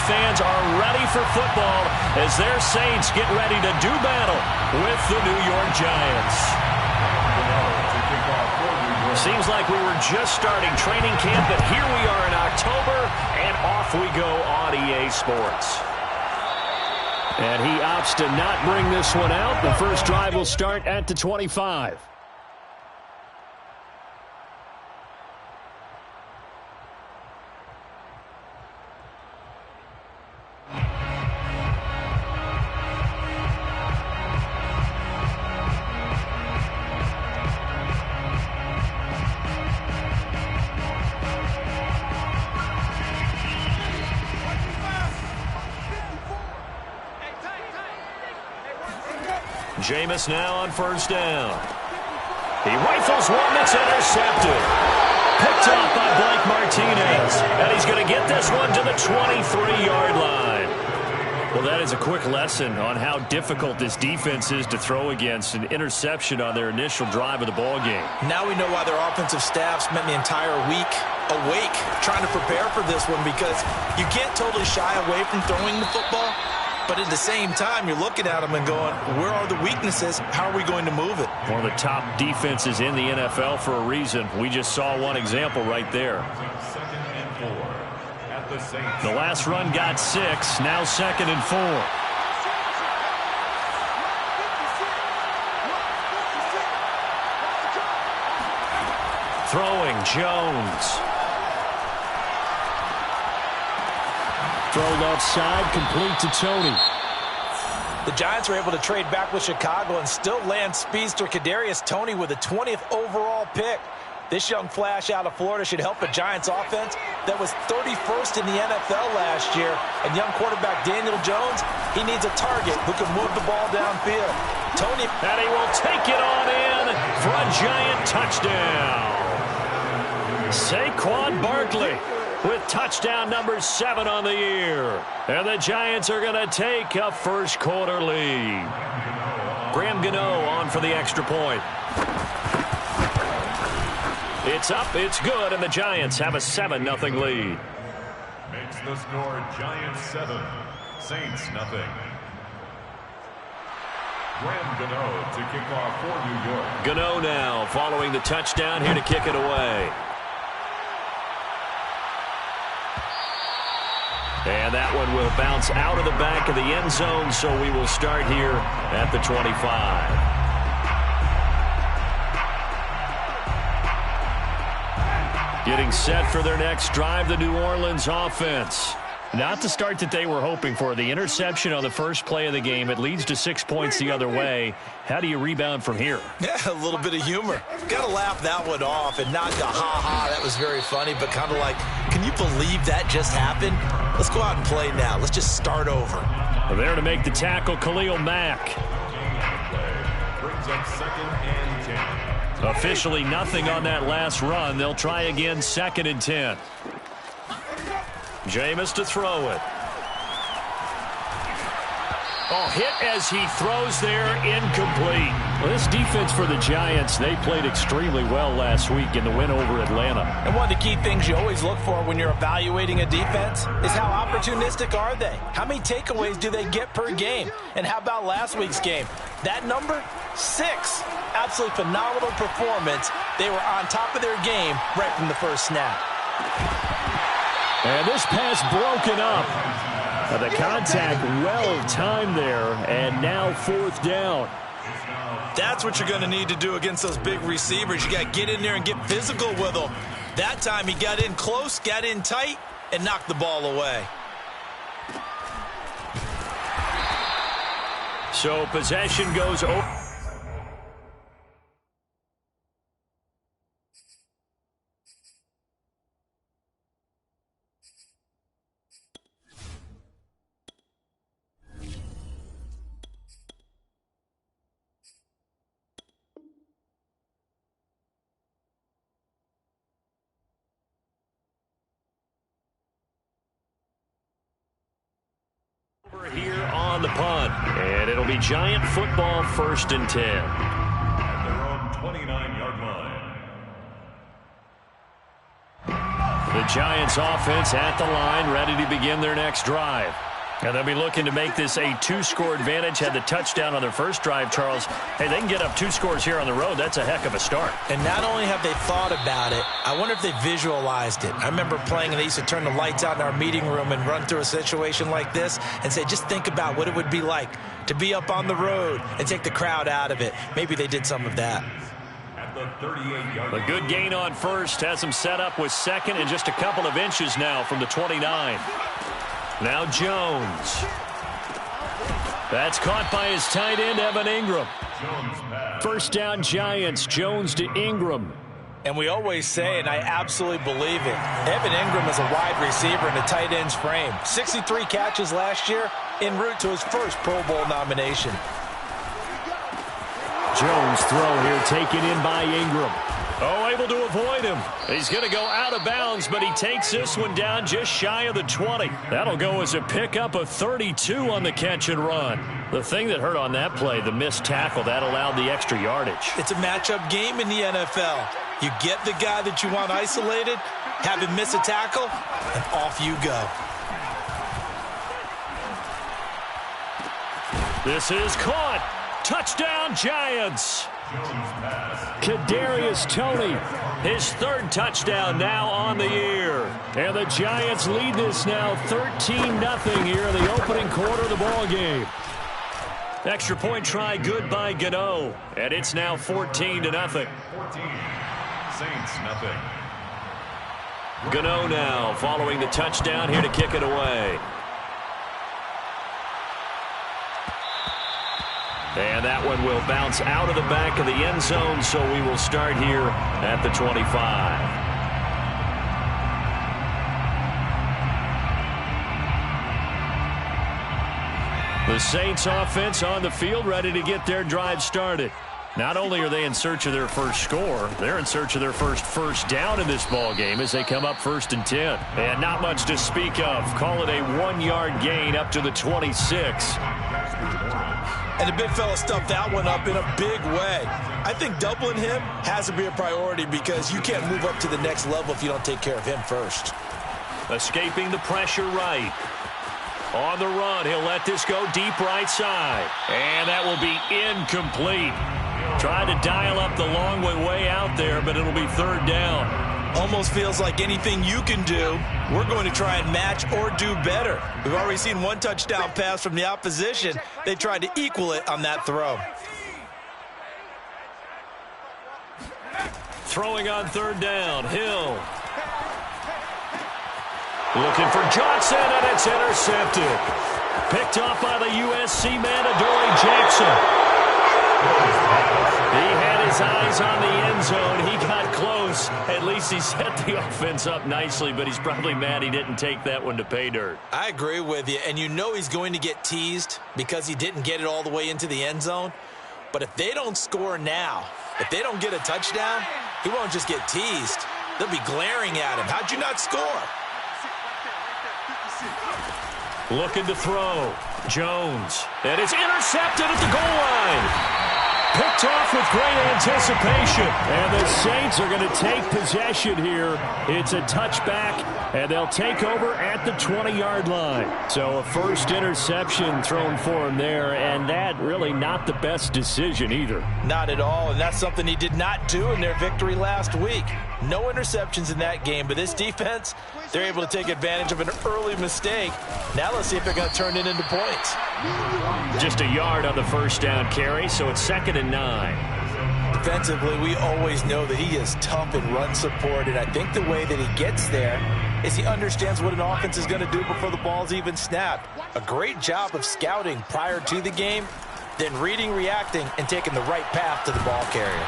fans are ready for football as their Saints get ready to do battle with the New York Giants. Seems like we were just starting training camp, but here we are in October, and off we go on EA Sports. And he opts to not bring this one out. The first drive will start at the 25. Jameis now on first down. He rifles one that's intercepted. Picked off by Blake Martinez. And he's going to get this one to the 23-yard line. Well, that is a quick lesson on how difficult this defense is to throw against. An interception on their initial drive of the ballgame. Now we know why their offensive staff spent the entire week awake trying to prepare for this one, because you can't totally shy away from throwing the football. But at the same time, you're looking at them and going, where are the weaknesses? How are we going to move it? One of the top defenses in the NFL for a reason. We just saw one example right there. The last run got 6. Now 2nd and 4. Throwing Jones. Throw left side, complete to Tony. The Giants were able to trade back with Chicago and still land speedster Kadarius Toney with a 20th overall pick. This young flash out of Florida should help a Giants offense that was 31st in the NFL last year. And young quarterback Daniel Jones, he needs a target who can move the ball downfield. Toney, and he will take it on in for a Giant touchdown. Saquon Barkley with touchdown number 7 on the year. And the Giants are going to take a first quarter lead. Graham Gano on for the extra point. It's up, it's good, and the Giants have a 7-0 lead. Makes the score Giants 7, Saints nothing. Graham Gano to kick off for New York. Gano now following the touchdown, here to kick it away. And that one will bounce out of the back of the end zone, so we will start here at the 25. Getting set for their next drive, the New Orleans offense. Not the start that they were hoping for. The interception on the first play of the game. It leads to 6 points the other way. How do you rebound from here? Yeah, a little bit of humor. Got to laugh that one off and not the ha-ha, that was very funny, but kind of like, can you believe that just happened? Let's go out and play now. Let's just start over. Well, there to make the tackle, Khalil Mack. Brings up 2nd and 10. Officially nothing on that last run. They'll try again, 2nd and 10. Jameis to throw it. Oh, hit as he throws there, incomplete. Well, this defense for the Giants, they played extremely well last week in the win over Atlanta. And one of the key things you always look for when you're evaluating a defense is how opportunistic are they? How many takeaways do they get per game? And how about last week's game? That number, 6. Absolutely phenomenal performance. They were on top of their game right from the first snap. And this pass broken up. The contact well timed there, and now 4th down. That's what you're going to need to do against those big receivers. You got to get in there and get physical with them. That time he got in close, got in tight, and knocked the ball away. So possession goes over. Here on the punt, and it'll be Giant football, 1st and 10. At their own 29-yard line. The Giants offense at the line, ready to begin their next drive. And they'll be looking to make this a 2-score advantage. Had the touchdown on their first drive, Charles. Hey, they can get up 2 scores here on the road. That's a heck of a start. And not only have they thought about it, I wonder if they visualized it. I remember playing, and they used to turn the lights out in our meeting room and run through a situation like this and say, just think about what it would be like to be up on the road and take the crowd out of it. Maybe they did some of that. A good gain on first has them set up with second and just a couple of inches now from the 29. Now Jones. That's caught by his tight end, Evan Ingram. First down, Giants. Jones to Ingram. And we always say, and I absolutely believe it, Evan Ingram is a wide receiver in the tight end's frame. 63 catches last year, en route to his first Pro Bowl nomination. Jones throw here taken in by Ingram. Oh, able to avoid him. He's going to go out of bounds, but he takes this one down just shy of the 20. That'll go as a pickup of 32 on the catch and run. The thing that hurt on that play, the missed tackle, that allowed the extra yardage. It's a matchup game in the NFL. You get the guy that you want isolated, have him miss a tackle, and off you go. This is caught. Touchdown, Giants. Kadarius Toney, his 3rd touchdown now on the year. And the Giants lead this now 13-0 here in the opening quarter of the ball game. Extra point try good by Gano, and it's now 14-0. 14, Saints, nothing. Gano now following the touchdown here to kick it away. And that one will bounce out of the back of the end zone, so we will start here at the 25. The Saints offense on the field, ready to get their drive started. Not only are they in search of their first score, they're in search of their first down in this ball game as they come up 1st and 10. And not much to speak of. Call it a 1-yard gain up to the 26. And the big fella stuffed that one up in a big way. I think doubling him has to be a priority because you can't move up to the next level if you don't take care of him first. Escaping the pressure right. On the run, he'll let this go deep right side. And that will be incomplete. Tried to dial up the long way out there, but it'll be 3rd down. Almost feels like anything you can do, we're going to try and match or do better. We've already seen 1 touchdown pass from the opposition. They tried to equal it on that throw. Throwing on 3rd down, Hill. Looking for Johnson, and it's intercepted. Picked off by the USC man, Adoree Jackson. He had his eyes on the end zone. He got close. At least he set the offense up nicely, but he's probably mad he didn't take that one to pay dirt. I agree with you, and you know he's going to get teased because he didn't get it all the way into the end zone. But if they don't score now, if they don't get a touchdown, he won't just get teased. They'll be glaring at him. How'd you not score? Looking to throw. Jones. And it's intercepted at the goal line. Picked off with great anticipation. And the Saints are going to take possession here. It's a touchback, and they'll take over at the 20-yard line. So a first interception thrown for him there, and that really not the best decision either. Not at all, and that's something he did not do in their victory last week. No interceptions in that game, but this defense, they're able to take advantage of an early mistake. Now let's see if they're going to turn it into points. Just a yard on the first down carry, so it's 2nd and 9. Defensively, we always know that he is tough in run support, and I think the way that he gets there is he understands what an offense is going to do before the ball's even snapped. A great job of scouting prior to the game, then reading, reacting, and taking the right path to the ball carrier.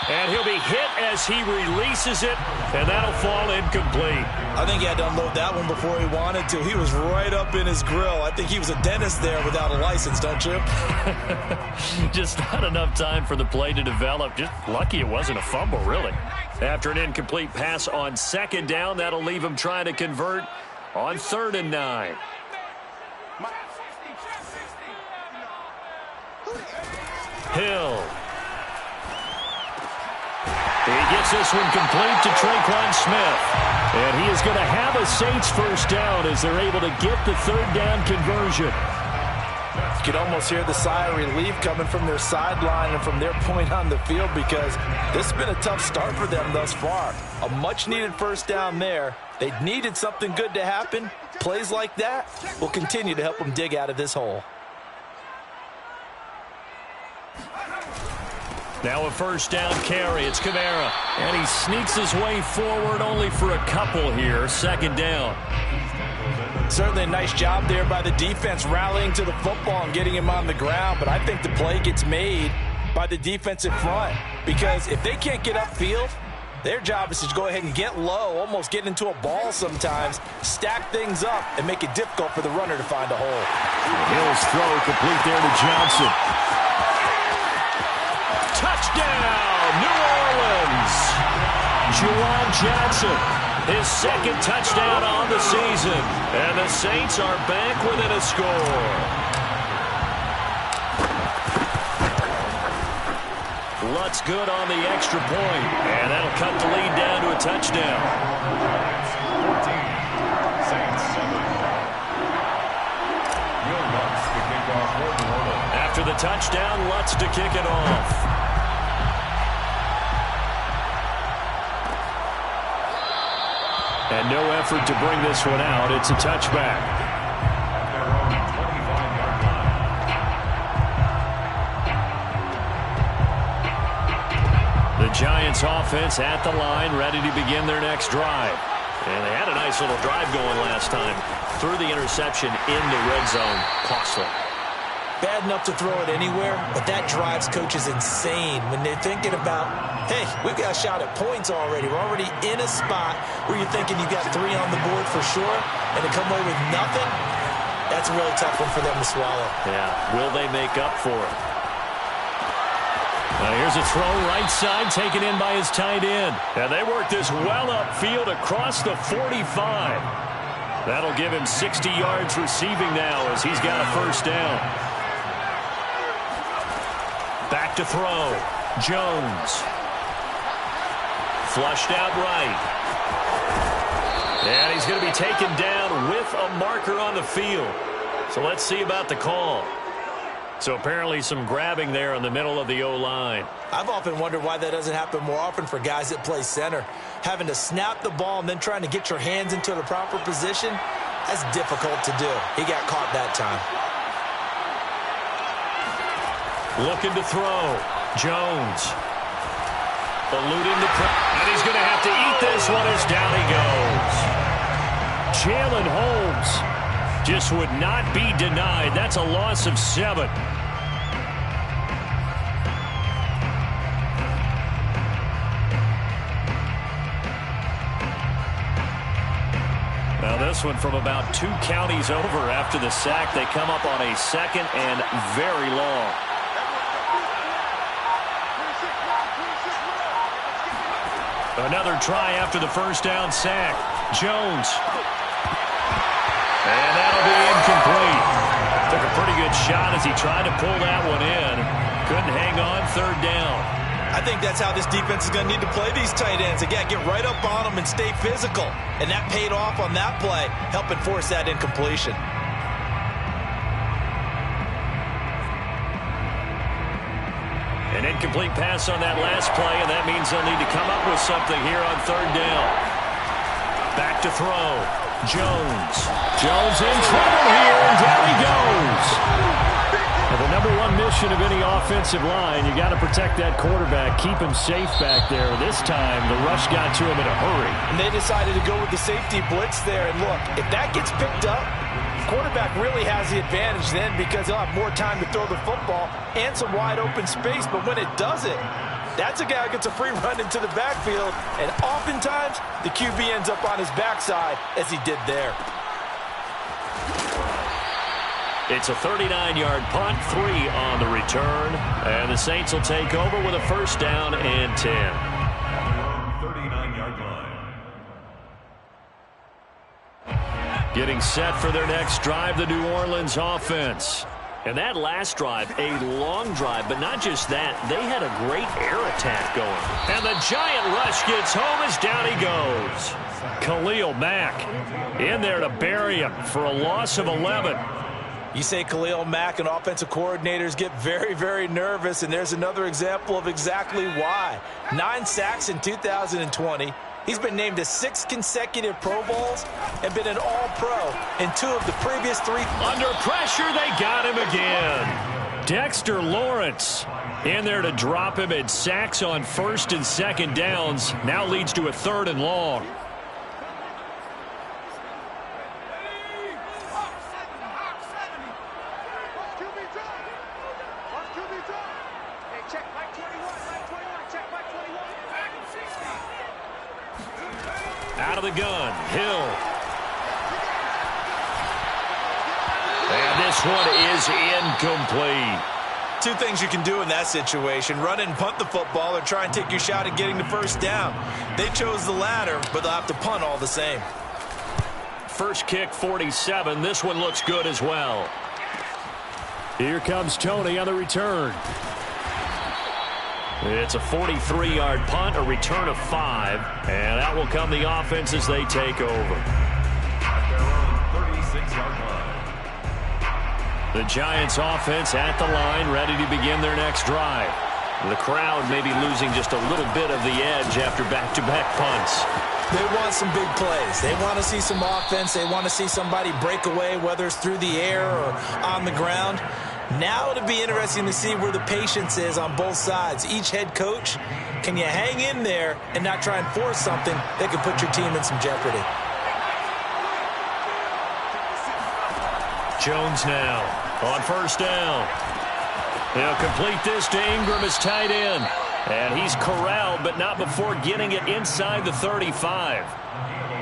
And he'll be hit as he releases it, and that'll fall incomplete. I think he had to unload that one before he wanted to. He was right up in his grill. I think he was a dentist there without a license, don't you? Just not enough time for the play to develop. Just lucky it wasn't a fumble, really. After an incomplete pass on 2nd down, that'll leave him trying to convert on 3rd and 9. Hill. He gets this one complete to Tre'Quan Smith. And he is going to have a Saints first down as they're able to get the third down conversion. You can almost hear the sigh of relief coming from their sideline and from their point on the field, because this has been a tough start for them thus far. A much-needed first down there. They needed something good to happen. Plays like that will continue to help them dig out of this hole. Now a first down carry. It's Kamara. And he sneaks his way forward only for a couple here. Second down. Certainly a nice job there by the defense rallying to the football and getting him on the ground. But I think the play gets made by the defensive front, because if they can't get upfield, their job is to go ahead and get low, almost get into a ball sometimes, stack things up, and make it difficult for the runner to find a hole. Hill's throw complete there to Johnson. Touchdown, New Orleans! Juwan Johnson, his second touchdown on the season. And the Saints are back within a score. Lutz good on the extra point, and that'll cut the lead down to a touchdown. 14, Saints 7. Will Lutz to kick off for New Orleans. After the touchdown, Lutz to kick it off. And no effort to bring this one out. It's a touchback. At their own 25-yard line. The Giants offense at the line, ready to begin their next drive. And they had a nice little drive going last time. Threw the interception in the red zone. Costly. Bad enough to throw it anywhere, but that drives coaches insane when they're thinking about, hey, we've got a shot at points already. We're already in a spot where you're thinking you've got 3 on the board for sure, and to come away with nothing, that's a really tough one for them to swallow. Yeah, will they make up for it? Now here's a throw right side, taken in by his tight end. And they work this well upfield across the 45. That'll give him 60 yards receiving now as he's got a first down. Back to throw. Jones. Flushed out right. And he's going to be taken down with a marker on the field. So let's see about the call. So apparently some grabbing there in the middle of the O-line. I've often wondered why that doesn't happen more often for guys that play center. Having to snap the ball and then trying to get your hands into the proper position, that's difficult to do. He got caught that time. Looking to throw. Jones. Eluding the pressure. And he's going to have to eat this one as down he goes. Jalen Holmes just would not be denied. That's a loss of 7. Now this one from about 2 counties over after the sack. They come up on a second and very long. Another try after the first down sack. Jones. And that'll be incomplete. Took a pretty good shot as he tried to pull that one in. Couldn't hang on, third down. I think that's how this defense is going to need to play these tight ends. Again, get right up on them and stay physical. And that paid off on that play, helping force that incompletion. An incomplete pass on that last play, and that means they'll need to come up with something here on third down. Back to throw. Jones. Jones in trouble here, and down he goes. Well, the number one mission of any offensive line, you got to protect that quarterback, keep him safe back there. This time, the rush got to him in a hurry. And they decided to go with the safety blitz there. And look, if that gets picked up, quarterback really has the advantage then because he'll have more time to throw the football and some wide open space. But when it doesn't, that's a guy who gets a free run into the backfield. And oftentimes, the QB ends up on his backside as he did there. It's a 39-yard punt, 3 on the return. And the Saints will take over with a first down and 10. 39-yard line. Getting set for their next drive, the New Orleans offense. And that last drive, a long drive, but not just that. They had a great air attack going. And the giant rush gets home as down he goes. Khalil Mack in there to bury him for a loss of 11. You say Khalil Mack and offensive coordinators get very, very nervous, and there's another example of exactly why. 9 sacks in 2020. He's been named to 6 consecutive Pro Bowls and been an All-Pro in 2 of the previous 3. Under pressure, they got him again. Dexter Lawrence in there to drop him, and sacks on 1st and 2nd downs. Now leads to a 3rd and long. Out of the gun, Hill. And this one is incomplete. 2 things you can do in that situation: run and punt the football, or try and take your shot at getting the 1st down. They chose the latter, but they'll have to punt all the same. First kick, 47. This one looks good as well. Here comes Tony on the return. It's a 43-yard punt, a return of 5, and out will come the offense as they take over. At their own 36-yard line. The Giants offense at the line, ready to begin their next drive. The crowd may be losing just a little bit of the edge after back-to-back punts. They want some big plays. They want to see some offense. They want to see somebody break away, whether it's through the air or on the ground. Now it'll be interesting to see where the patience is on both sides. Each head coach, can you hang in there and not try and force something that could put your team in some jeopardy? Jones now on 1st down. He'll complete this to Ingram as tight end. And he's corralled, but not before getting it inside the 35.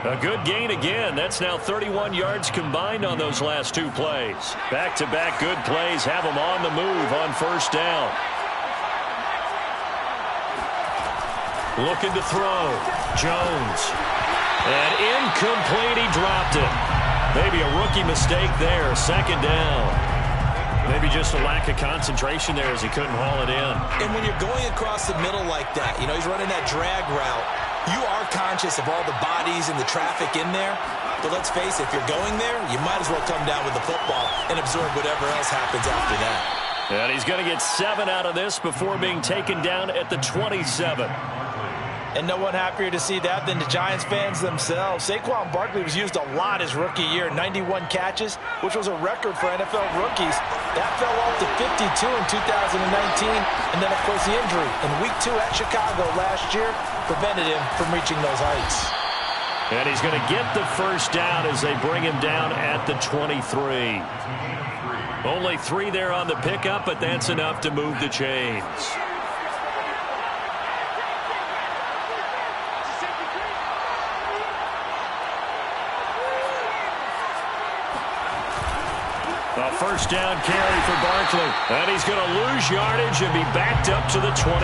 A good gain again. That's now 31 yards combined on those last 2 plays. Back-to-back good plays have him on the move on 1st down. Looking to throw. Jones. And incomplete. He dropped it. Maybe a rookie mistake there. 2nd down. Maybe just a lack of concentration there as he couldn't haul it in. And when you're going across the middle like that, he's running that drag route, you are conscious of all the bodies and the traffic in there. But let's face it, if you're going there, you might as well come down with the football and absorb whatever else happens after that. And he's going to get 7 out of this before being taken down at the 27. And no one happier to see that than the Giants fans themselves. Saquon Barkley was used a lot his rookie year, 91 catches, which was a record for NFL rookies. That fell off to 52 in 2019. And then, of course, the injury in Week 2 at Chicago last year prevented him from reaching those heights. And he's going to get the 1st down as they bring him down at the 23. Only 3 there on the pickup, but that's enough to move the chains. A 1st down carry for Barkley. And he's going to lose yardage and be backed up to the 25.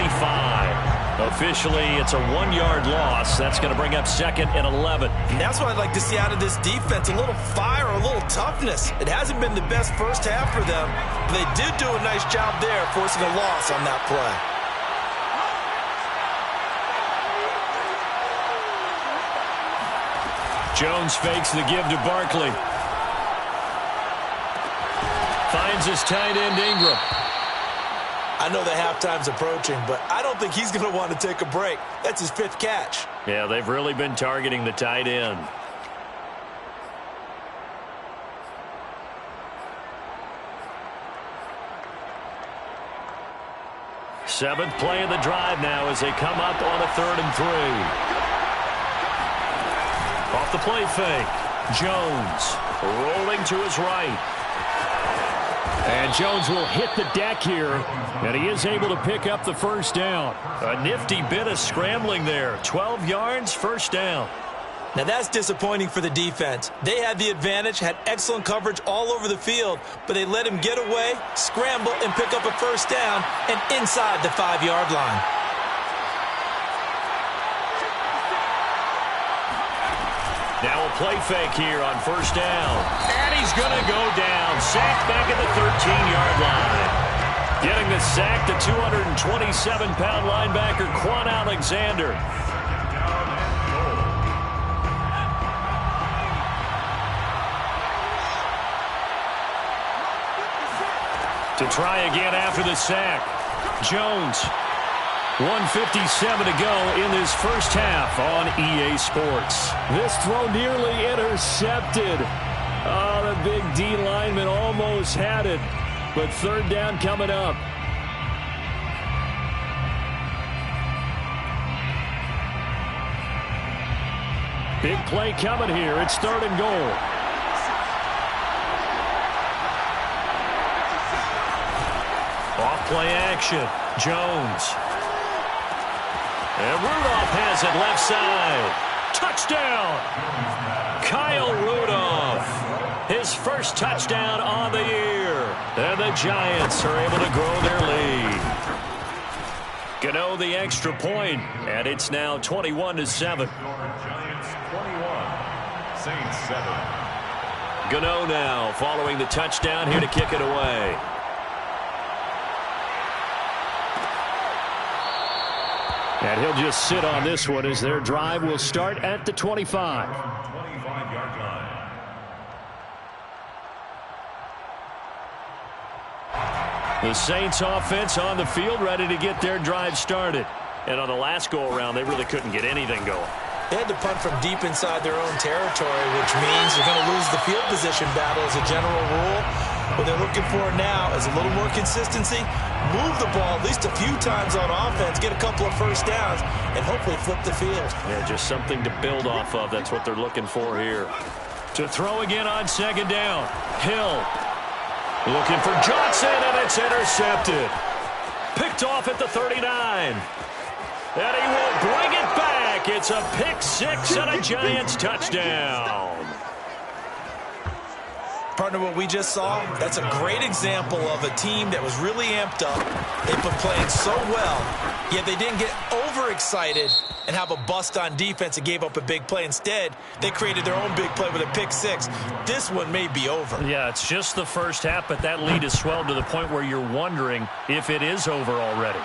Officially, it's a 1-yard loss. That's going to bring up 2nd and 11. And that's what I'd like to see out of this defense, a little fire, a little toughness. It hasn't been the best first half for them, but they did do a nice job there forcing a loss on that play. Jones fakes the give to Barkley. Finds his tight end, Ingram. I know the halftime's approaching, but I don't think he's going to want to take a break. That's his 5th catch. Yeah, they've really been targeting the tight end. Seventh play of the drive now as they come up on a 3rd and 3. Off the play fake. Jones rolling to his right. And Jones will hit the deck here, and he is able to pick up the 1st down. A nifty bit of scrambling there. 12 yards, 1st down. Now that's disappointing for the defense. They had the advantage, had excellent coverage all over the field, but they let him get away, scramble, and pick up a 1st down, and inside the 5-yard line. Now a play fake here on 1st down. And he's going to go down. sack back at the 13-yard line. Getting the sack, the 227-pound linebacker, Quan Alexander. To try again after the sack. Jones. 1:57 to go in this first half on EA Sports. This throw nearly intercepted. Oh, the big D lineman almost had it. But third down coming up. Big play coming here. It's third and goal. Off play action. Jones. And Rudolph has it left side. Touchdown! Kyle Rudolph. His first touchdown on the year. And the Giants are able to grow their lead. Gano the extra point, and it's now 21-7. Giants 21, Saints 7. Gano now following the touchdown here to kick it away. And he'll just sit on this one as their drive will start at the 25. 25-yard line. The Saints offense on the field ready to get their drive started. And on the last go-around, they really couldn't get anything going. They had to punt from deep inside their own territory, which means they're going to lose the field position battle as a general rule. What they're looking for now is a little more consistency, move the ball at least a few times on offense, get a couple of first downs, and hopefully flip the field. Yeah, just something to build off of. That's what they're looking for here. To throw again on second down. Hill looking for Johnson, and it's intercepted. Picked off at the 39. And he will bring it back. It's a pick six and a Giants touchdown. Partner, what we just saw, that's a great example of a team that was really amped up. They've been playing so well, yet they didn't get overexcited and have a bust on defense and gave up a big play. Instead, they created their own big play with a pick six. This one may be over. Yeah, it's just the first half, but that lead has swelled to the point where you're wondering if it is over already.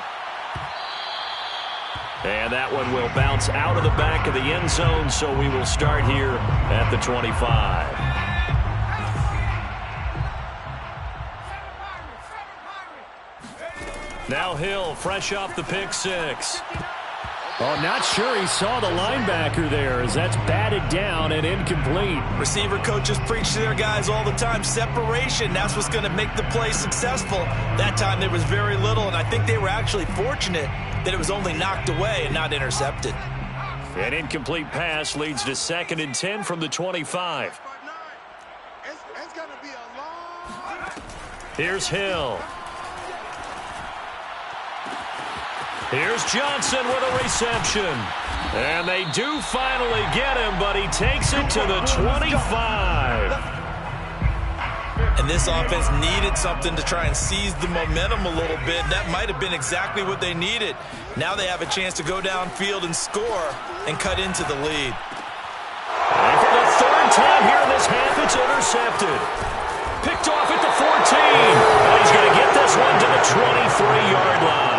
And that one will bounce out of the back of the end zone, so we will start here at the 25. Now Hill, fresh off the pick six. Oh, not sure he saw the linebacker there as that's batted down and incomplete. Receiver coaches preach to their guys all the time. Separation, that's what's going to make the play successful. That time there was very little, and I think they were actually fortunate that it was only knocked away and not intercepted. An incomplete pass leads to 2nd and 10 from the 25. It's going to be a long... Here's Hill. Here's Johnson with a reception. And they do finally get him, but he takes it to the 25. And this offense needed something to try and seize the momentum a little bit. That might have been exactly what they needed. Now they have a chance to go downfield and score and cut into the lead. And for the third time here in this half, it's intercepted. Picked off at the 14. And he's going to get this one to the 23-yard line.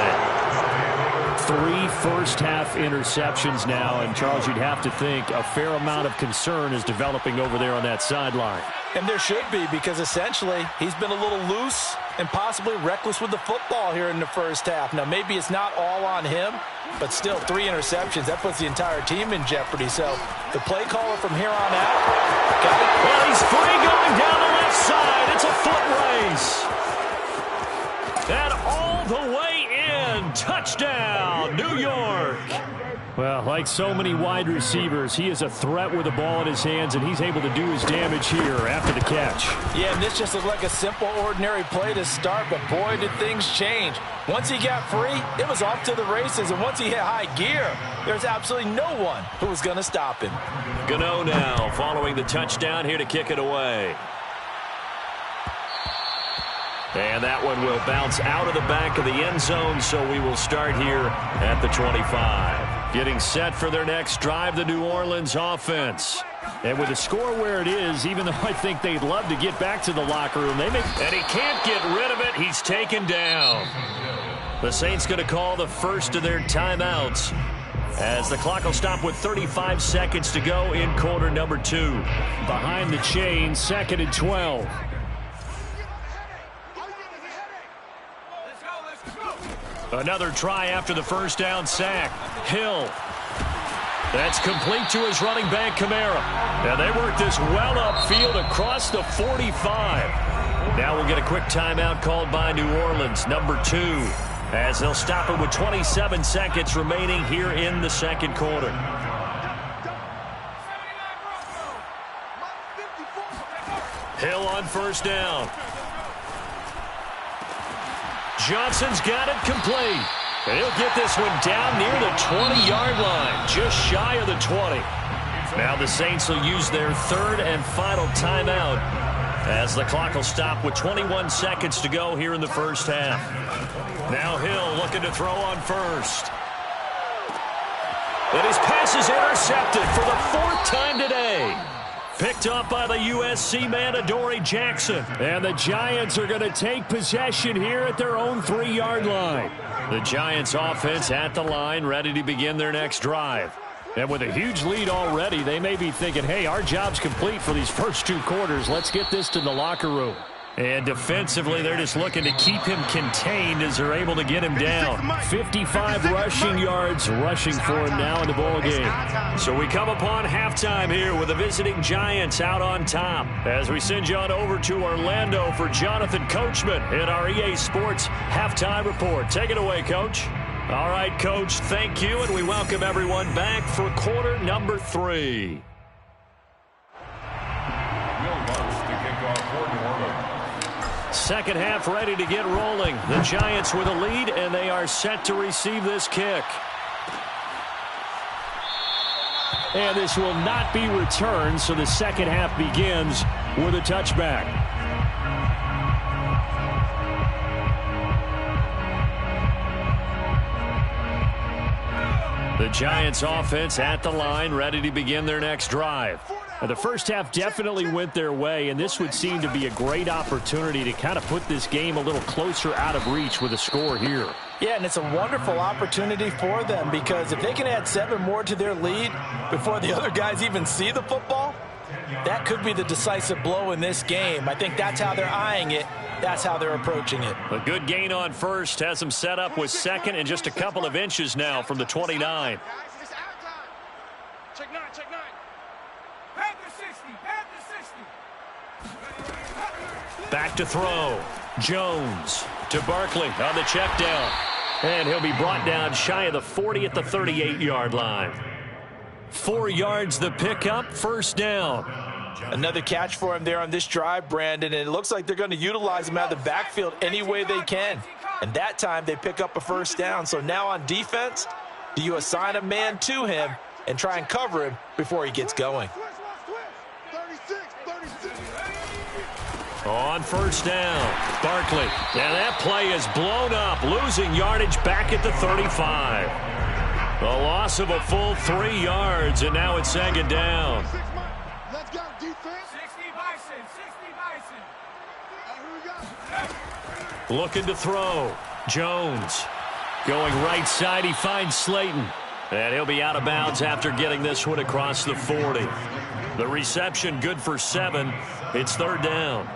3 first-half interceptions now, and Charles, you'd have to think a fair amount of concern is developing over there on that sideline. And there should be, because essentially he's been a little loose and possibly reckless with the football here in the first half. Now, maybe it's not all on him, but still 3 interceptions. That puts the entire team in jeopardy. So the play caller from here on out. Well, he's free going down the left side. It's a foot race. And all the way in. Touchdown, New York. Well, like so many wide receivers, he is a threat with the ball in his hands, and he's able to do his damage here after the catch. Yeah, and this just looked like a simple, ordinary play to start, but boy, did things change. Once he got free, it was off to the races, and once he hit high gear, there's absolutely no one who was going to stop him. Gano now following the touchdown here to kick it away. And that one will bounce out of the back of the end zone, so we will start here at the 25. Getting set for their next drive, the New Orleans offense. And with the score where it is, even though I think they'd love to get back to the locker room, and he can't get rid of it. He's taken down. The Saints going to call the first of their timeouts as the clock will stop with 35 seconds to go in quarter number 2. Behind the chain, 2nd and 12. Another try after the first down sack. Hill. That's complete to his running back, Kamara. And they work this well upfield across the 45. Now we'll get a quick timeout called by New Orleans, number 2, as they'll stop it with 27 seconds remaining here in the second quarter. Hill on first down. Johnson's got it complete. And he'll get this one down near the 20-yard line, just shy of the 20. Now the Saints will use their third and final timeout as the clock will stop with 21 seconds to go here in the first half. Now Hill looking to throw on first. And his pass is intercepted for the 4th time today. Picked up by the USC man, Adoree Jackson. And the Giants are going to take possession here at their own 3-yard line. The Giants offense at the line, ready to begin their next drive. And with a huge lead already, they may be thinking, hey, our job's complete for these first 2 quarters. Let's get this to the locker room. And defensively, they're just looking to keep him contained as they're able to get him down. 55 rushing yards rushing for him now in the ball game. So we come upon halftime here with the visiting Giants out on top as we send you on over to Orlando for Jonathan Coachman in our EA Sports Halftime Report. Take it away, Coach. All right, Coach, thank you, and we welcome everyone back for quarter number 3. Second half ready to get rolling. The Giants with a lead, and they are set to receive this kick. And this will not be returned, so the second half begins with a touchback. The Giants offense at the line, ready to begin their next drive. The first half definitely went their way, and this would seem to be a great opportunity to kind of put this game a little closer out of reach with a score here. Yeah, and it's a wonderful opportunity for them because if they can add 7 more to their lead before the other guys even see the football, that could be the decisive blow in this game. I think that's how they're eyeing it. That's how they're approaching it. A good gain on first has them set up with second and just a couple of inches now from the 29. Check 9, check 9. Back to throw. Jones to Barkley on the check down. And he'll be brought down shy of the 40 at the 38-yard line. 4 yards the pickup, first down. Another catch for him there on this drive, Brandon, and it looks like they're going to utilize him out of the backfield any way they can. And that time they pick up a first down. So now on defense, do you assign a man to him and try and cover him before he gets going? On first down, Barkley. And that play is blown up, losing yardage back at the 35. The loss of a full 3 yards, and now it's second down. Let's go, defense. 60 Bison, 60 Bison. Looking to throw. Jones going right side. He finds Slayton. And he'll be out of bounds after getting this one across the 40. The reception good for 7. It's third down.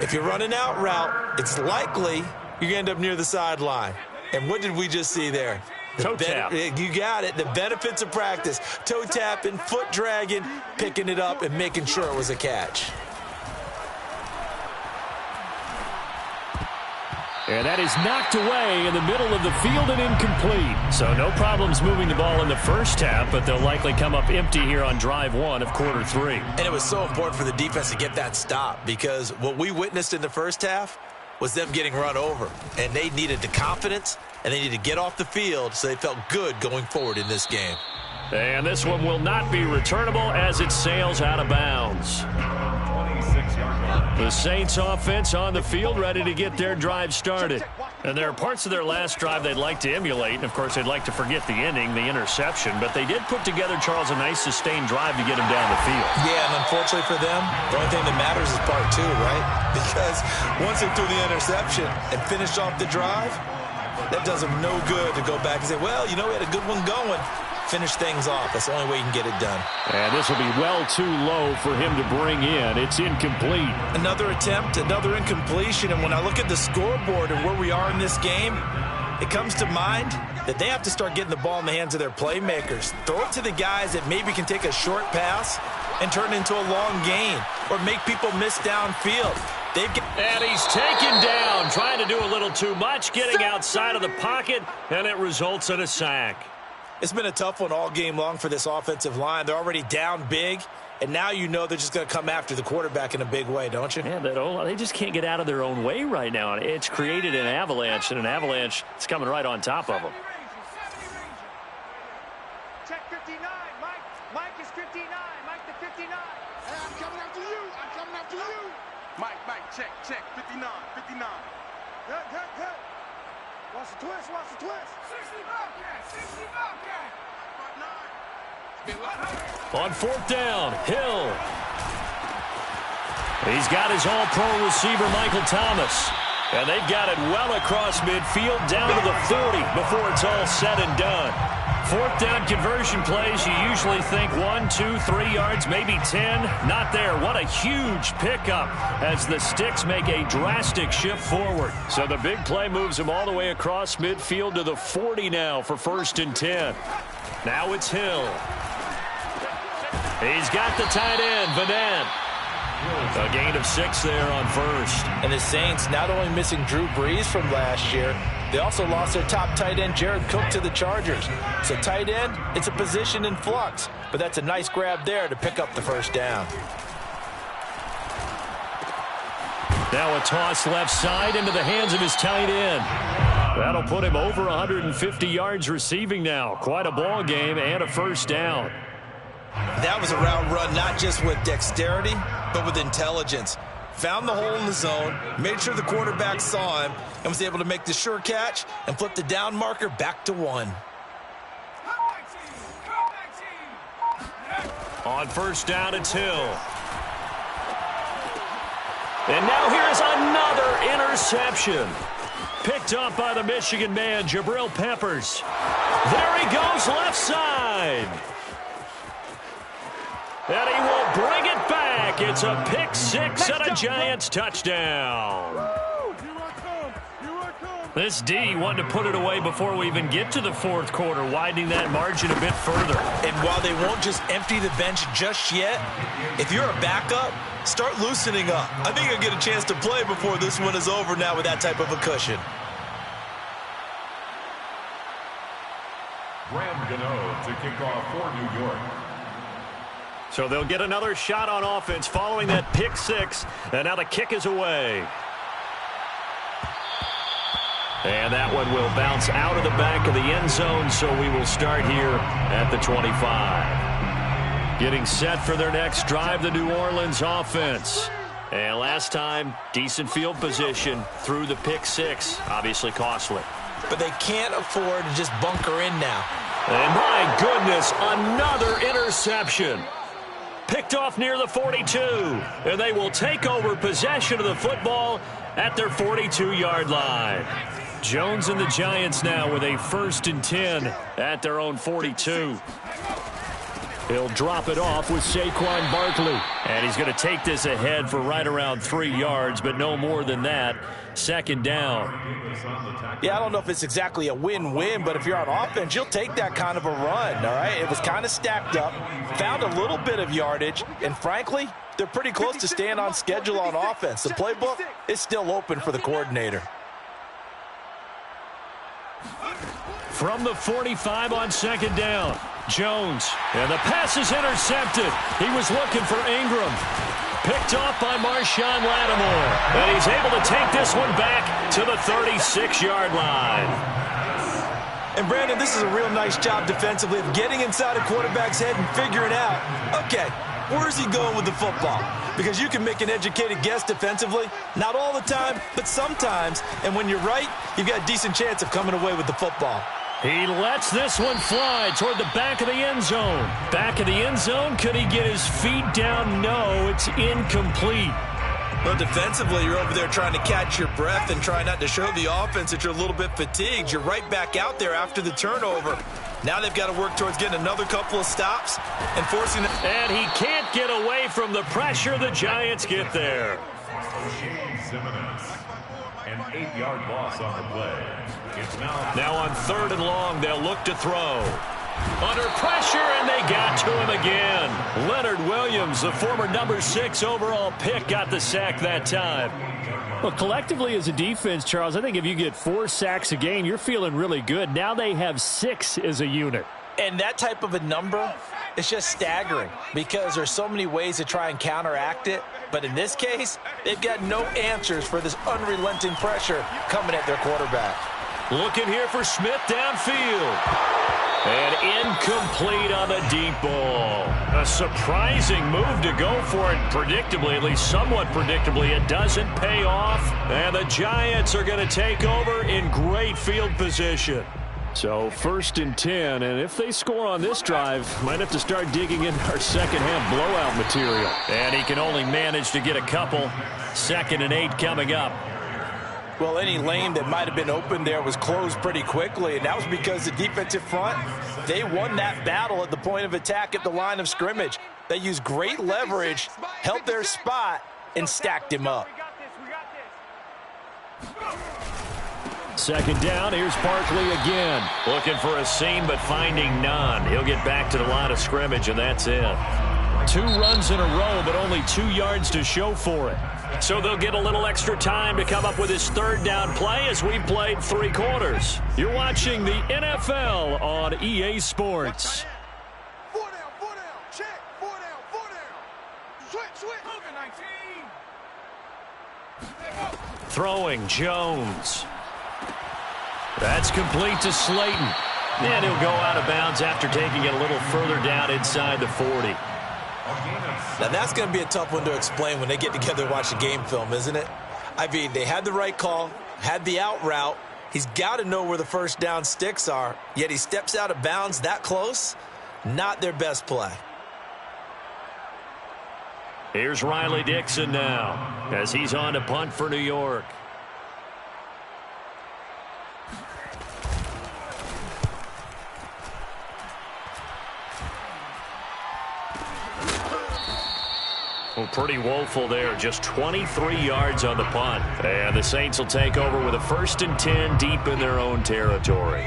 If you're running out route, it's likely you end up near the sideline. And what did we just see there? Toe tap. You got it. The benefits of practice. Toe tapping, foot dragging, picking it up, and making sure it was a catch. And that is knocked away in the middle of the field and incomplete. So no problems moving the ball in the first half, but they'll likely come up empty here on drive 1 of quarter 3. And it was so important for the defense to get that stop because what we witnessed in the first half was them getting run over. And they needed the confidence, and they needed to get off the field so they felt good going forward in this game. And this one will not be returnable as it sails out of bounds. 26-yard line. The Saints offense on the field, ready to get their drive started. And there are parts of their last drive they'd like to emulate. And, of course, they'd like to forget the ending, the interception. But they did put together, Charles, a nice sustained drive to get him down the field. Yeah, and unfortunately for them, the only thing that matters is part two, right? Because once they threw the interception and finished off the drive, that does them no good to go back and say, well, you know, we had a good one going. Finish things off. That's the only way you can get it done. And this will be well too low for him to bring in. It's incomplete. Another attempt, another incompletion. And when I look at the scoreboard and where we are in this game, it comes to mind that they have to start getting the ball in the hands of their playmakers. Throw it to the guys that maybe can take a short pass and turn it into a long gain or make people miss downfield. And he's taken down, trying to do a little too much, getting outside of the pocket, and it results in a sack. It's been a tough one all game long for this offensive line. They're already down big, and now you know they're just going to come after the quarterback in a big way, don't you? Yeah, they just can't get out of their own way right now. It's created an avalanche, and an avalanche is coming right on top of them. Check 59. Mike is 59. Mike the 59. Hey, I'm coming after you. I'm coming after you. Mike, check. 59. Good. Watch the twist. 60 Bobcat. On fourth down, Hill. He's got his all-pro receiver, Michael Thomas. And they've got it well across midfield, down to the 40 before it's all said and done. Fourth down conversion plays, you usually think 1, 2, 3 yards, maybe 10. Not there. What a huge pickup as the Sticks make a drastic shift forward. So the big play moves him all the way across midfield to the 40 now for 1st and 10. Now it's Hill. He's got the tight end, Vanette. A gain of 6 there on first. And the Saints not only missing Drew Brees from last year, they also lost their top tight end, Jared Cook, to the Chargers. So tight end, it's a position in flux. But that's a nice grab there to pick up the first down. Now a toss left side into the hands of his tight end. That'll put him over 150 yards receiving now. Quite a ball game and a first down. That was a route run not just with dexterity, but with intelligence. Found the hole in the zone, made sure the quarterback saw him, and was able to make the sure catch and flip the down marker back to 1. On first down, it's Hill. And now here's another interception. Picked up by the Michigan man, Jabril Peppers. There he goes, left side. And he will bring it back. It's a pick 6 and a Giants touchdown. This D wanted to put it away before we even get to the fourth quarter, widening that margin a bit further. And while they won't just empty the bench just yet, if you're a backup, start loosening up. I think you'll get a chance to play before this one is over now with that type of a cushion. Graham Gano to kick off for New York. So they'll get another shot on offense following that pick 6, and now the kick is away. And that one will bounce out of the back of the end zone, so we will start here at the 25. Getting set for their next drive, the New Orleans offense. And last time, decent field position through the pick 6, obviously costly. But they can't afford to just bunker in now. And my goodness, another interception. Picked off near the 42, and they will take over possession of the football at their 42-yard line. Jones and the Giants now with a 1st and 10 at their own 42. He'll drop it off with Saquon Barkley. And he's going to take this ahead for right around 3 yards, but no more than that. 2nd down. Yeah, I don't know if it's exactly a win-win, but if you're on offense, you'll take that kind of a run, all right? It was kind of stacked up, found a little bit of yardage, and frankly, they're pretty close to staying on schedule on offense. The playbook is still open for the coordinator. From the 45 on 2nd down, Jones. And the pass is intercepted. He was looking for Ingram. Picked off by Marshawn Lattimore. And he's able to take this one back to the 36-yard line. And, Brandon, this is a real nice job defensively of getting inside a quarterback's head and figuring out, okay, Where's he going with the football? Because you can make an educated guess defensively. Not all the time, but sometimes. And when you're right, you've got a decent chance of coming away with the football. He lets this one fly toward the back of the end zone. Back of the end zone, could he get his feet down? No, it's incomplete. Well, defensively, you're over there trying to catch your breath and try not to show the offense that you're a little bit fatigued. You're right back out there after the turnover. Now they've got to work towards getting another couple of stops and forcing it. And he can't get away from the pressure. The Giants get there. An 8-yard loss on the play. It's now on 3rd and long, they'll look to throw. Under pressure, and they got to him again. Leonard Williams, the former number 6 overall pick, got the sack that time. Well, collectively as a defense, Charles, I think if you get 4 sacks a game, you're feeling really good. Now they have 6 as a unit. And that type of a number is just staggering because there's so many ways to try and counteract it. But in this case, they've got no answers for this unrelenting pressure coming at their quarterback. Looking here for Smith downfield. And incomplete on the deep ball. A surprising move to go for it predictably, at least somewhat predictably. It doesn't pay off, and the Giants are going to take over in great field position. So 1st and 10, and if they score on this drive, might have to start digging into our second-half blowout material. And he can only manage to get a couple. 2nd and 8 coming up. Well, any lane that might have been open there was closed pretty quickly, and that was because the defensive front, they won that battle at the point of attack at the line of scrimmage. They used great leverage, held their spot, and stacked him up. 2nd down, here's Barkley again. Looking for a seam, but finding none. He'll get back to the line of scrimmage, and that's it. 2 runs in a row, but only 2 yards to show for it. So they'll get a little extra time to come up with his 3rd down play as we've played 3 quarters. You're watching the NFL on EA Sports. 4 down, check, 4 down. Switch. 19. Throwing Jones. That's complete to Slayton. And he'll go out of bounds after taking it a little further down inside the 40. Now, that's going to be a tough one to explain when they get together and watch the game film, isn't it? I mean, they had the right call, had the out route. He's got to know where the 1st down sticks are, yet he steps out of bounds that close. Not their best play. Here's Riley Dixon now as he's on to punt for New York. Well, pretty woeful there. Just 23 yards on the punt. And the Saints will take over with a 1st and 10 deep in their own territory.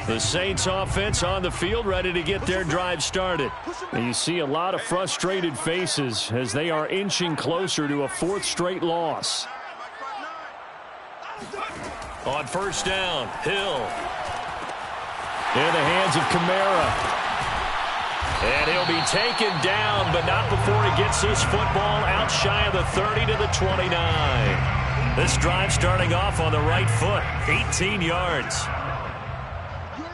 The Saints offense on the field ready to get their drive started. And you see a lot of frustrated faces as they are inching closer to a 4th straight loss. On 1st down, Hill. In the hands of Kamara. And he'll be taken down, but not before he gets this football out shy of the 30 to the 29. This drive starting off on the right foot, 18 yards.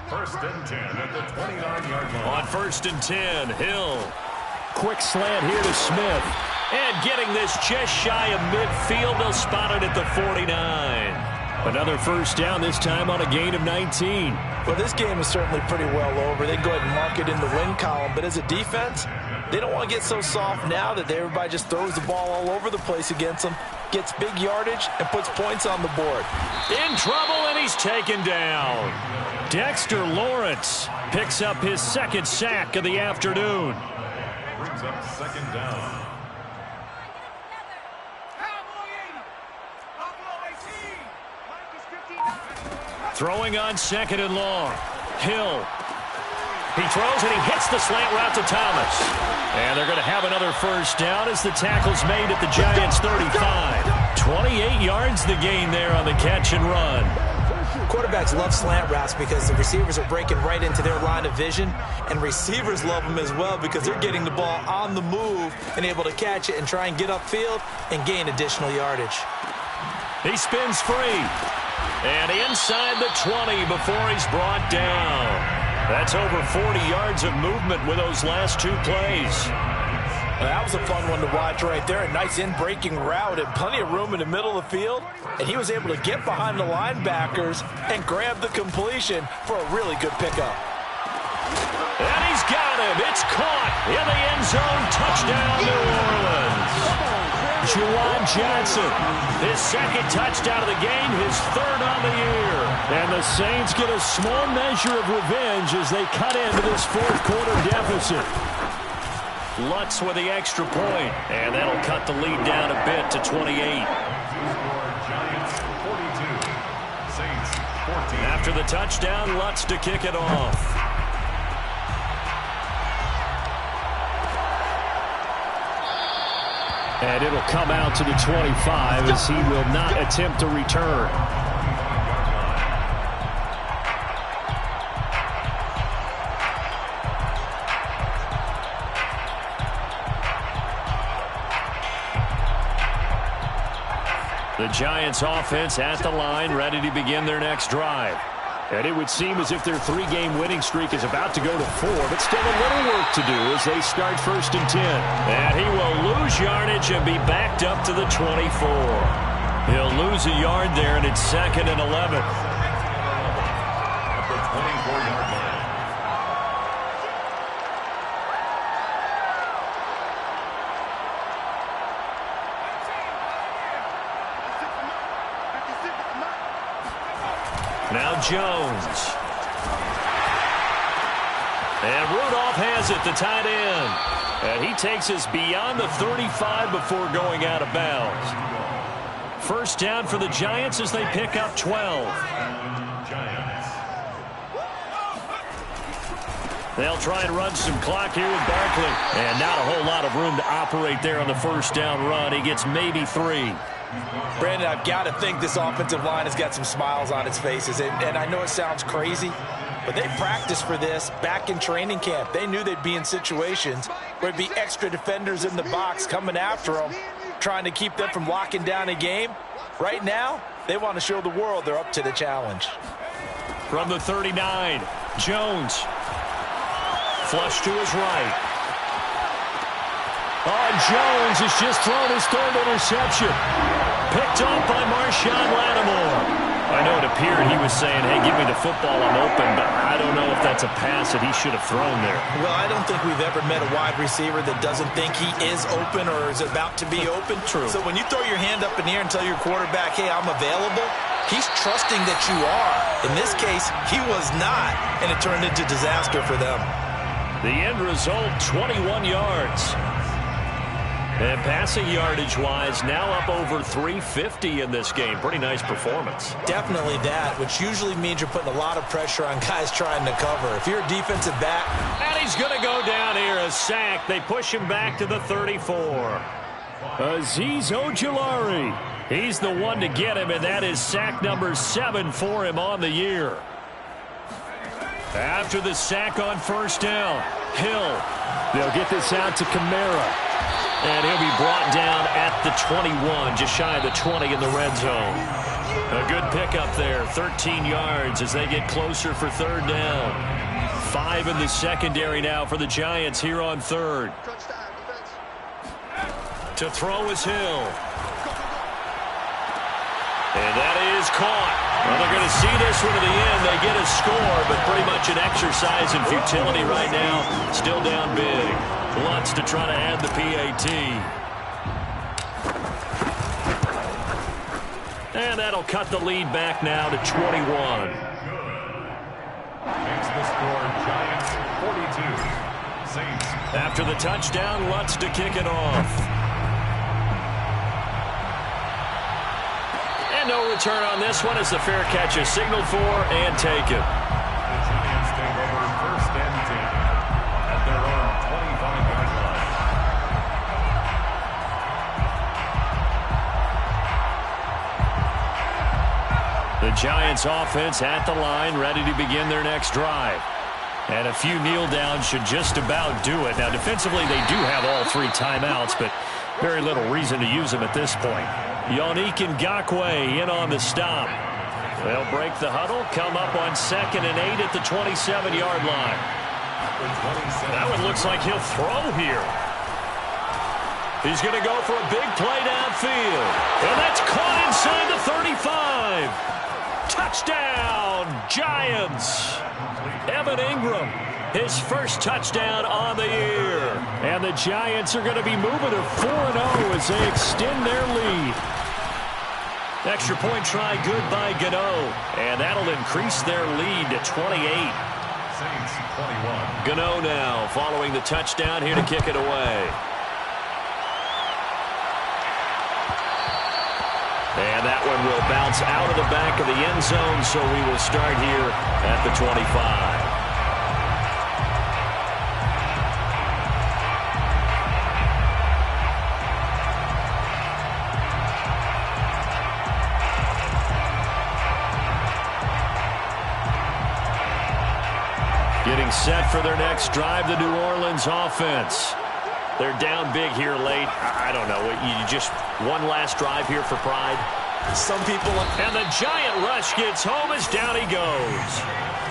1st and 10 at the 29-yard line. On 1st and 10, Hill. Quick slant here to Smith. And getting this just shy of midfield, they'll spot it at the 49. Another 1st down, this time on a gain of 19. Well, this game is certainly pretty well over. They can go ahead and mark it in the win column. But as a defense, they don't want to get so soft now that everybody just throws the ball all over the place against them, gets big yardage, and puts points on the board. In trouble, and he's taken down. Dexter Lawrence picks up his 2nd sack of the afternoon. Brings up 2nd down. Throwing on 2nd and long. Hill. He throws and he hits the slant route to Thomas. And they're going to have another 1st down as the tackle's made at the Giants' 35. 28 yards the gain there on the catch and run. Quarterbacks love slant routes because the receivers are breaking right into their line of vision, and receivers love them as well because they're getting the ball on the move and able to catch it and try and get upfield and gain additional yardage. He spins free. And inside the 20 before he's brought down. That's over 40 yards of movement with those last 2 plays. That was a fun one to watch right there. A nice in-breaking route and plenty of room in the middle of the field. And he was able to get behind the linebackers and grab the completion for a really good pickup. And he's got him. It's caught in the end zone. Touchdown, New Orleans. Juwan Johnson, his second touchdown of the game, his third on the year. And the Saints get a small measure of revenge as they cut into this fourth quarter deficit. Lutz with the extra point, and that'll cut the lead down a bit to 28. Giants 42, Saints 14. After the touchdown, Lutz to kick it off. And it'll come out to the 25 as he will not attempt to return. The Giants offense at the line, ready to begin their next drive. And it would seem as if their three-game winning streak is about to go to 4, but still a little work to do as they start 1st and 10. And he will lose yardage and be backed up to the 24. He'll lose a yard there, and it's 2nd and 11. At the 24-yard line. Now Jones. And Rudolph has it, the tight end. And he takes us beyond the 35 before going out of bounds. First down for the Giants as they pick up 12. Giants. They'll try and run some clock here with Barkley. And not a whole lot of room to operate there on the first down run. He gets maybe 3. Brandon, I've got to think this offensive line has got some smiles on its faces. And I know it sounds crazy, but they practiced for this back in training camp. They knew they'd be in situations where there'd be extra defenders in the box coming after them, trying to keep them from locking down a game. Right now, they want to show the world they're up to the challenge. From the 39, Jones. Flush to his right. Oh, Jones has just thrown his 3rd interception. Picked off by Marshawn Lattimore. I know it appeared he was saying, hey, give me the football, I'm open, but I don't know if that's a pass that he should have thrown there. Well, I don't think we've ever met a wide receiver that doesn't think he is open or is about to be open. True. So when you throw your hand up in the air and tell your quarterback, hey, I'm available, he's trusting that you are. In this case, he was not, and it turned into disaster for them. The end result, 21 yards. And passing yardage-wise, now up over 350 in this game. Pretty nice performance. Definitely that, which usually means you're putting a lot of pressure on guys trying to cover. If you're a defensive back. And he's going to go down here, a sack. They push him back to the 34. Azeez Ojulari. He's the one to get him, and that is sack number 7 for him on the year. After the sack on first down, Hill. They'll get this out to Kamara. And he'll be brought down at the 21, just shy of the 20 in the red zone. A good pickup there, 13 yards as they get closer for 3rd down. 5 in the secondary now for the Giants here on 3rd. To throw is Hill. And that is caught. Well, they're going to see this one to the end. They get a score, but pretty much an exercise in futility right now. Still down big. Lutz to try to add the PAT. And that'll cut the lead back now to 21. Makes the score Giants 42. Saints. After the touchdown, Lutz to kick it off. And no return on this one as the fair catch is signaled for and taken. The Giants take over 1st and 10 at their own 25-yard line. The Giants offense at the line, ready to begin their next drive. And a few kneel downs should just about do it. Now, defensively, they do have all 3 timeouts, but very little reason to use them at this point. Yannick Ngakoue in on the stop. They'll break the huddle, come up on 2nd and 8 at the 27-yard line. That one looks like he'll throw here. He's going to go for a big play downfield. And that's caught inside the 35. Touchdown, Giants. Evan Ingram, his first touchdown on the year. And the Giants are going to be moving to 4-0 as they extend their lead. Extra point try good by Gano. And that'll increase their lead to 28. Saints 21. Gano now following the touchdown here to kick it away. And that one will bounce out of the back of the end zone, so we will start here at the 25. Getting set for their next drive, the New Orleans offense. They're down big here late. I don't know. You just one last drive here for pride. Some people. And the giant rush gets home as down he goes.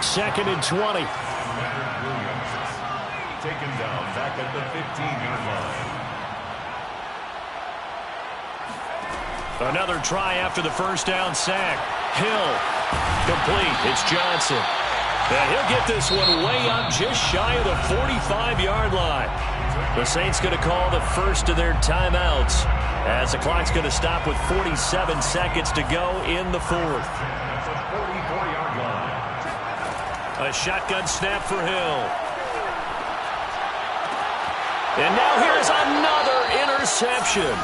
2nd and 20. Williams taken down back at the 15-yard line. Another try after the first down sack. Hill. Complete. It's Johnson. And he'll get this one way up just shy of the 45-yard line. The Saints going to call the first of their timeouts as the clock's going to stop with 47 seconds to go in the 4th. That's a 44-yard line. A shotgun snap for Hill. And now here's another interception.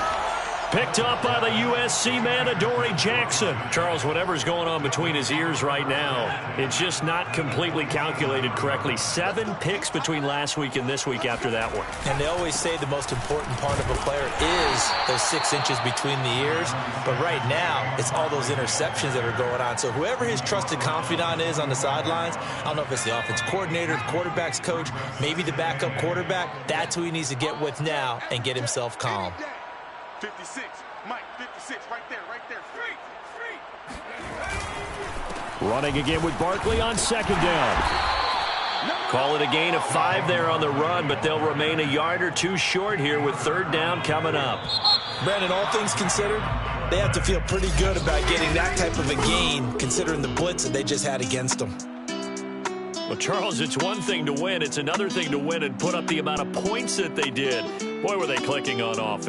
Picked up by the USC man, Adoree Jackson. Charles, whatever's going on between his ears right now, it's just not completely calculated correctly. 7 picks between last week and this week after that one. And they always say the most important part of a player is those 6 inches between the ears. But right now, it's all those interceptions that are going on. So whoever his trusted confidant is on the sidelines, I don't know if it's the offense coordinator, the quarterback's coach, maybe the backup quarterback, that's who he needs to get with now and get himself calm. 56, Mike, 56, right there. Running again with Barkley on 2nd down. Call it a gain of 5 there on the run, but they'll remain a yard or 2 short here with 3rd down coming up. Brandon, all things considered, they have to feel pretty good about getting that type of a gain considering the blitz that they just had against them. Well, Charles, it's one thing to win. It's another thing to win and put up the amount of points that they did. Boy, were they clicking on offense.